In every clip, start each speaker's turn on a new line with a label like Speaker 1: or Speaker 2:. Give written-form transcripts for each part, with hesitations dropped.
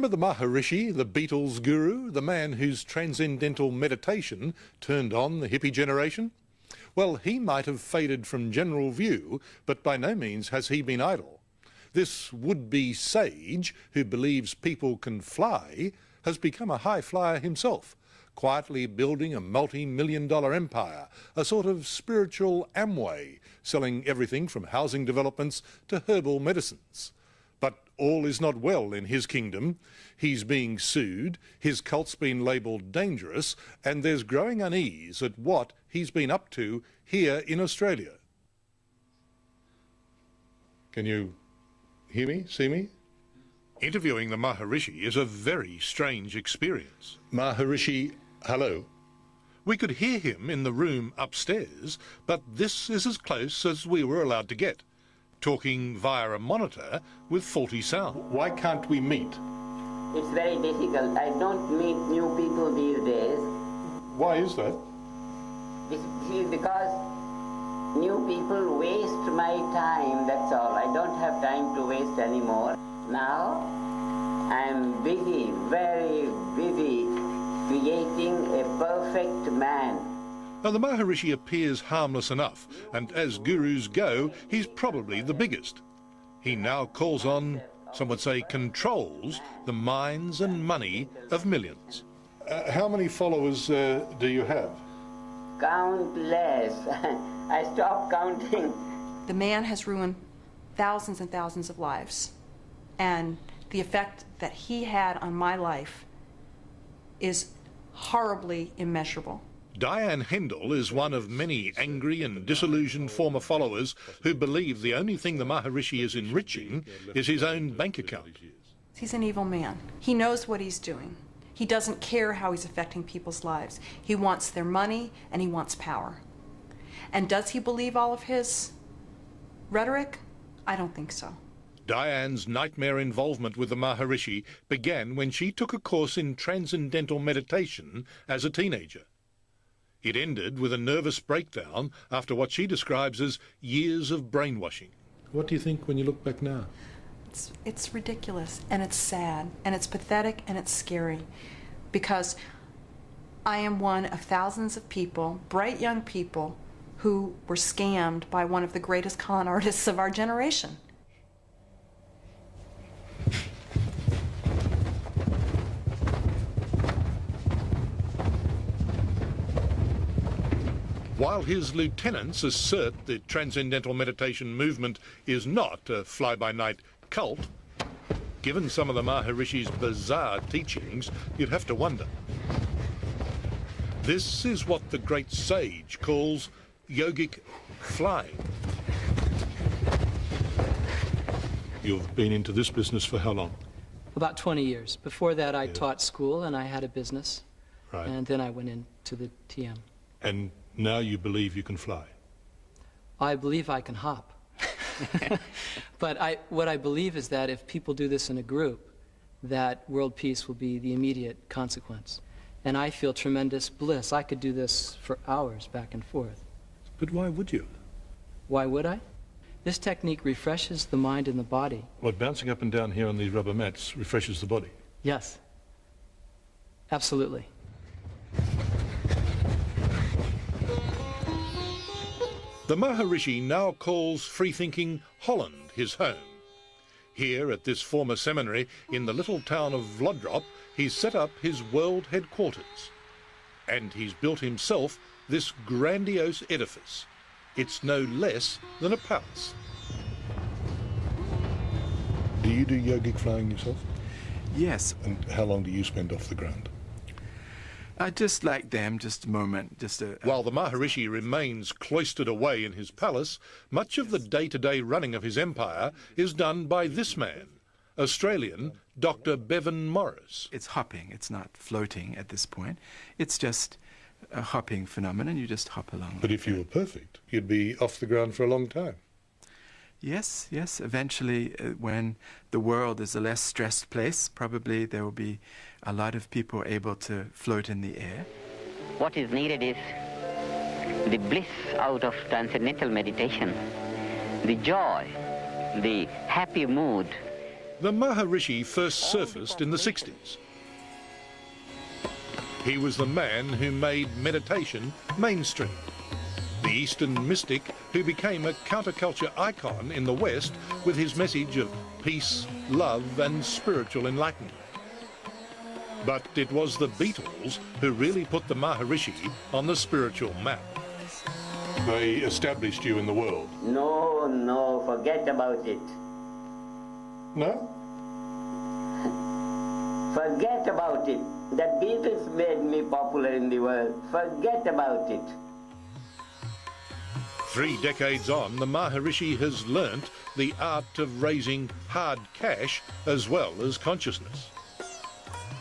Speaker 1: Remember the Maharishi, the Beatles guru, the man whose transcendental meditation turned on the hippie generation? Well, he might have faded from general view, but by no means has he been idle. This would-be sage, who believes people can fly, has become a high flyer himself, quietly building a multi-million-dollar empire, a sort of spiritual Amway, selling everything from housing developments to herbal medicines. But all is not well in his kingdom. He's being sued, his cult's been labelled dangerous, and there's growing unease at what he's been up to here in Australia. Can you hear me, see me? Interviewing the Maharishi is a very strange experience. Maharishi, hello. We could hear him in the room upstairs, but this is as close as we were allowed to get, talking via a monitor with faulty sound. Why can't we meet?
Speaker 2: It's very difficult. I don't meet new people these days.
Speaker 1: Why is that?
Speaker 2: This is because new people waste my time, that's all. I don't have time to waste anymore. Now, I'm busy, very busy, creating a perfect man.
Speaker 1: Now, the Maharishi appears harmless enough, and as gurus go, he's probably the biggest. He now calls on, some would say, controls the minds and money of millions. How many followers do you have?
Speaker 2: Countless. I stopped counting.
Speaker 3: The man has ruined thousands and thousands of lives, and the effect that he had on my life is horribly immeasurable.
Speaker 1: Diane Hendel is one of many angry and disillusioned former followers who believe the only thing the Maharishi is enriching is his own bank account.
Speaker 3: He's an evil man. He knows what he's doing. He doesn't care how he's affecting people's lives. He wants their money and he wants power. And does he believe all of his rhetoric? I don't think so.
Speaker 1: Diane's nightmare involvement with the Maharishi began when she took a course in transcendental meditation as a teenager. It ended with a nervous breakdown after what she describes as years of brainwashing. What do you think when you look back now?
Speaker 3: It's ridiculous, and it's sad, and it's pathetic, and it's scary, because I am one of thousands of people, bright young people, who were scammed by one of the greatest con artists of our generation.
Speaker 1: While his lieutenants assert the Transcendental Meditation movement is not a fly-by-night cult, given some of the Maharishi's bizarre teachings, you'd have to wonder. This is what the great sage calls yogic flying. You've been into this business for how long?
Speaker 4: About 20 years. Before that, I taught school and I had a business.
Speaker 1: Right.
Speaker 4: And then I went into the TM.
Speaker 1: And now you believe you can fly?
Speaker 4: I believe I can hop. But what I believe is that if people do this in a group, that world peace will be the immediate consequence. And I feel tremendous bliss. I could do this for hours back and forth.
Speaker 1: But why would you?
Speaker 4: Why would I? This technique refreshes the mind and the body.
Speaker 1: What, bouncing up and down here on these rubber mats refreshes the body?
Speaker 4: Yes. Absolutely.
Speaker 1: The Maharishi now calls free-thinking Holland his home. Here at this former seminary in the little town of Vlodrop, he's set up his world headquarters. And he's built himself this grandiose edifice. It's no less than a palace. Do you do yogic flying yourself?
Speaker 5: Yes.
Speaker 1: And how long do you spend off the ground?
Speaker 5: Just like them, just a moment.
Speaker 1: While the Maharishi remains cloistered away in his palace, much of the day-to-day running of his empire is done by this man, Australian Dr. Bevan Morris.
Speaker 5: It's hopping, it's not floating at this point. It's just a hopping phenomenon, you just hop along.
Speaker 1: But if you were perfect, you'd be off the ground for a long time.
Speaker 5: Yes, yes. Eventually, when the world is a less stressed place, probably there will be a lot of people able to float in the air.
Speaker 2: What is needed is the bliss out of transcendental meditation, the joy, the happy mood,
Speaker 1: The Maharishi first surfaced in the 60s. He was the man who made meditation mainstream, the Eastern mystic who became a counterculture icon in the West with his message of peace, love and spiritual enlightenment. But it was the Beatles who really put the Maharishi on the spiritual map. They established you in the world.
Speaker 2: No, no, forget about it.
Speaker 1: No?
Speaker 2: Forget about it. The Beatles made me popular in the world. Forget about it.
Speaker 1: 3 decades on, the Maharishi has learnt the art of raising hard cash as well as consciousness.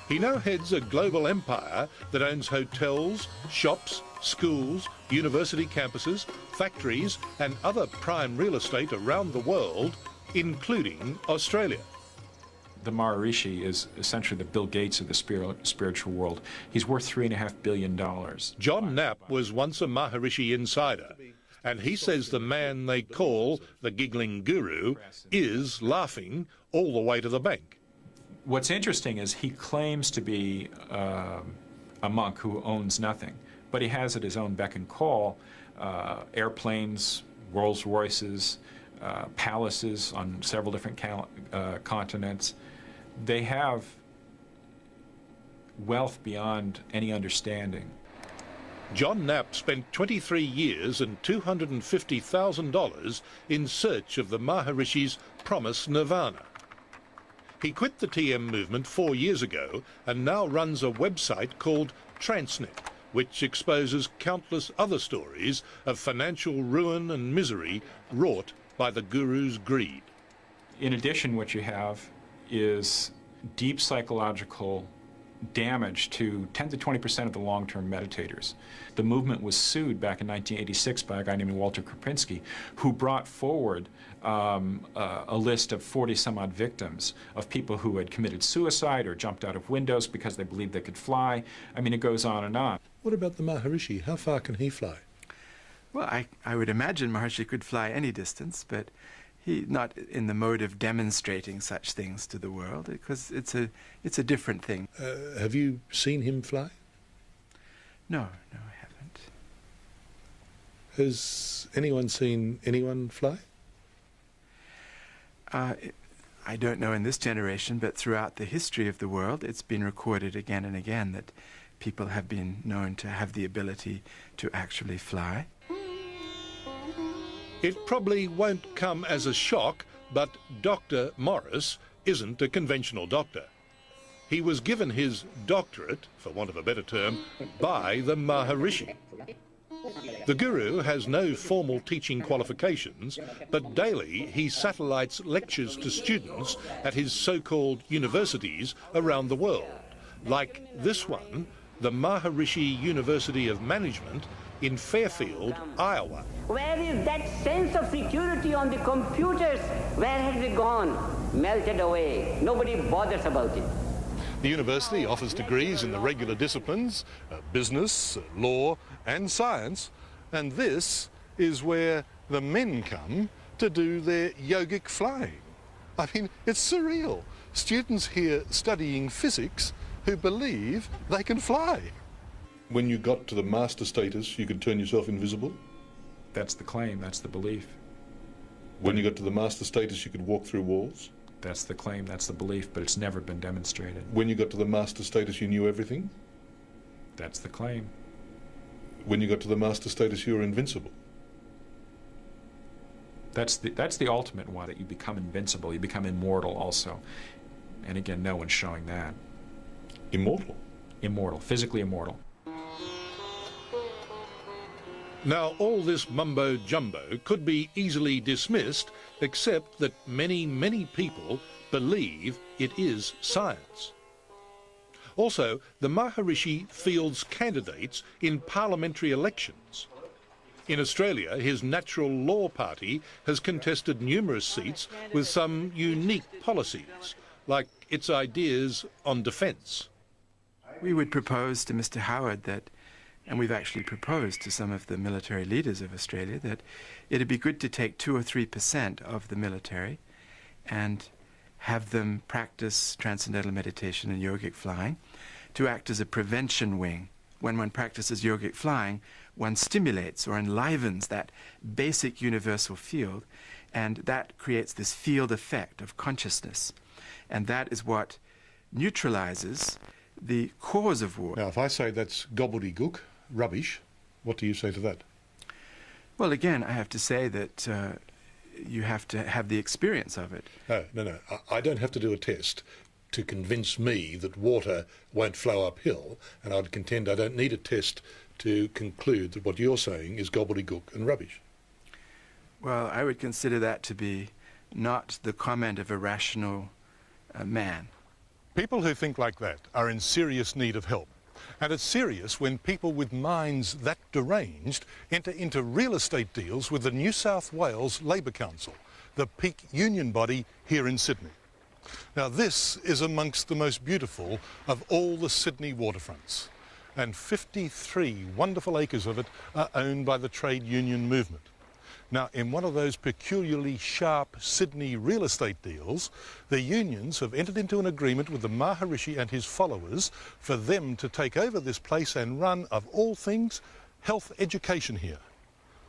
Speaker 1: He now heads a global empire that owns hotels, shops, schools, university campuses, factories and other prime real estate around the world, including Australia.
Speaker 6: The Maharishi is essentially the Bill Gates of the spiritual world. He's worth $3.5 billion.
Speaker 1: John Knapp was once a Maharishi insider, and he says the man they call the giggling guru is laughing all the way to the bank.
Speaker 6: What's interesting is he claims to be a monk who owns nothing, but he has at his own beck and call airplanes, Rolls Royces, palaces on several different continents. They have wealth beyond any understanding.
Speaker 1: John Knapp spent 23 years and $250,000 in search of the Maharishi's promised nirvana. He quit the TM movement 4 years ago and now runs a website called Transcendental, which exposes countless other stories of financial ruin and misery wrought by the guru's greed.
Speaker 6: In addition, what you have is deep psychological damage to 10 to 20% of the long-term meditators. The movement was sued back in 1986 by a guy named Walter Krupinski, who brought forward a list of 40-some-odd victims of people who had committed suicide or jumped out of windows because they believed they could fly. I mean, it goes on and on.
Speaker 1: What about the Maharishi? How far can he fly?
Speaker 5: Well, I would imagine Maharishi could fly any distance, but he's not in the mode of demonstrating such things to the world, because it's a different thing.
Speaker 1: Have you seen him fly?
Speaker 5: No, I haven't.
Speaker 1: Has anyone seen anyone fly?
Speaker 5: I don't know in this generation, but throughout the history of the world, it's been recorded again and again that people have been known to have the ability to actually fly.
Speaker 1: It probably won't come as a shock, but Dr. Morris isn't a conventional doctor. He was given his doctorate, for want of a better term, by the Maharishi. The guru has no formal teaching qualifications, but daily he satellites lectures to students at his so-called universities around the world, like this one, the Maharishi University of Management in Fairfield, Iowa.
Speaker 2: Where is that sense of security on the computers? Where has it gone? Melted away. Nobody bothers about it.
Speaker 1: The university offers degrees in the regular disciplines, business, law and science, and this is where the men come to do their yogic flying. I mean, it's surreal. Students here studying physics who believe they can fly. When you got to the master status, you could turn yourself invisible?
Speaker 6: That's the claim, that's the belief.
Speaker 1: When you got to the master status, you could walk through walls?
Speaker 6: That's the claim, that's the belief, but it's never been demonstrated.
Speaker 1: When you got to the master status, you knew everything?
Speaker 6: That's the claim.
Speaker 1: When you got to the master status, you were invincible?
Speaker 6: That's the ultimate one, that you become invincible, you become immortal also. And again, no one's showing that.
Speaker 1: Immortal?
Speaker 6: Immortal, physically immortal.
Speaker 1: Now, all this mumbo-jumbo could be easily dismissed, except that many, many people believe it is science. Also, the Maharishi fields candidates in parliamentary elections. In Australia, his Natural Law Party has contested numerous seats with some unique policies, like its ideas on defence.
Speaker 5: We would propose to Mr. Howard that, and we've actually proposed to some of the military leaders of Australia, that it'd be good to take 2 or 3% of the military and have them practice transcendental meditation and yogic flying to act as a prevention wing. When one practices yogic flying, one stimulates or enlivens that basic universal field, and that creates this field effect of consciousness. And that is what neutralizes the cause of war.
Speaker 1: Now, if I say that's gobbledygook, rubbish, what do you say to that?
Speaker 5: Well, again, I have to say that you have to have the experience of it.
Speaker 1: No. I don't have to do a test to convince me that water won't flow uphill, and I'd contend I don't need a test to conclude that what you're saying is gobbledygook and rubbish.
Speaker 5: Well, I would consider that to be not the comment of a rational man.
Speaker 1: People who think like that are in serious need of help. And it's serious when people with minds that deranged enter into real estate deals with the New South Wales Labor Council, the peak union body here in Sydney. Now, this is amongst the most beautiful of all the Sydney waterfronts, and 53 wonderful acres of it are owned by the trade union movement. Now, in one of those peculiarly sharp Sydney real estate deals, the unions have entered into an agreement with the Maharishi and his followers for them to take over this place and run, of all things, health education here.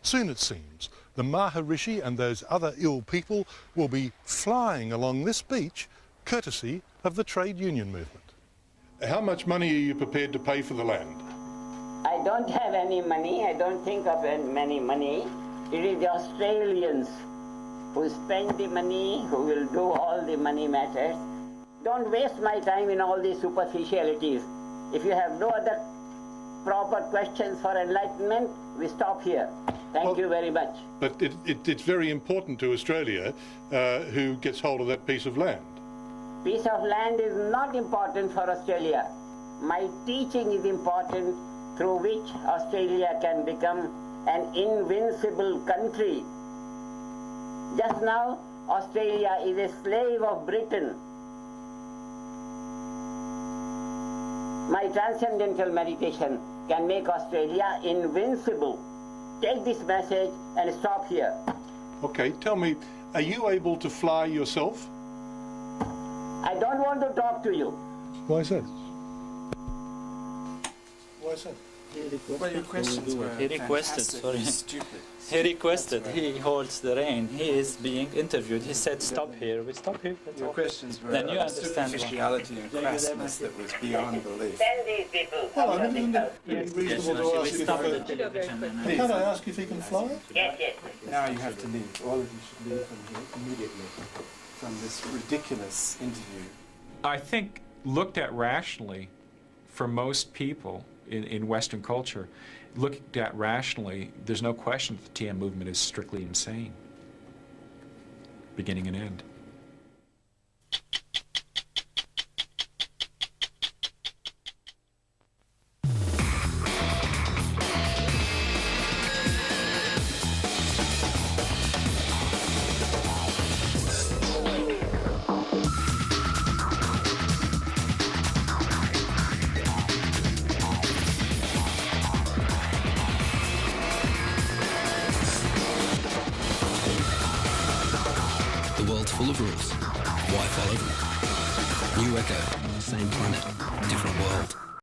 Speaker 1: Soon, it seems, the Maharishi and those other ill people will be flying along this beach courtesy of the trade union movement. How much money are you prepared to pay for the land?
Speaker 2: I don't have any money. I don't think of any money. It is the Australians who spend the money, who will do all the money matters. Don't waste my time in all these superficialities. If you have no other proper questions for enlightenment, we stop here. Thank you very much.
Speaker 1: But it's very important to Australia who gets hold of that piece of land.
Speaker 2: Piece of land is not important for Australia. My teaching is important, through which Australia can become an invincible country. Just now, Australia is a slave of Britain. My transcendental meditation can make Australia invincible. Take this message and stop here.
Speaker 1: Okay, tell me, are you able to fly yourself?
Speaker 2: I don't want to talk to you.
Speaker 1: Why is that? Why is that?
Speaker 5: Well, your questions were fantastically stupid.
Speaker 7: He requested, he holds the rein, he is being interviewed. He said, stop here, we stop here. That's
Speaker 5: Your
Speaker 7: all.
Speaker 5: questions were
Speaker 7: Then you
Speaker 5: of
Speaker 7: understand
Speaker 5: superficiality and crassness that was beyond belief.
Speaker 2: Send these people.
Speaker 1: Well, I mean, isn't it
Speaker 7: Yes,
Speaker 1: reasonable to ask
Speaker 7: we
Speaker 1: if
Speaker 7: stop
Speaker 1: he
Speaker 7: the television.
Speaker 1: can I ask if he can fly?
Speaker 2: Yes.
Speaker 5: Now you have to leave. All of you should leave from here immediately from this ridiculous interview.
Speaker 6: I think, looked at rationally, for most people in Western culture, looked at rationally, there's no question that the TM movement is strictly insane, beginning and end.
Speaker 8: The world's full of rules. Why follow them? New Echo, same planet, different world.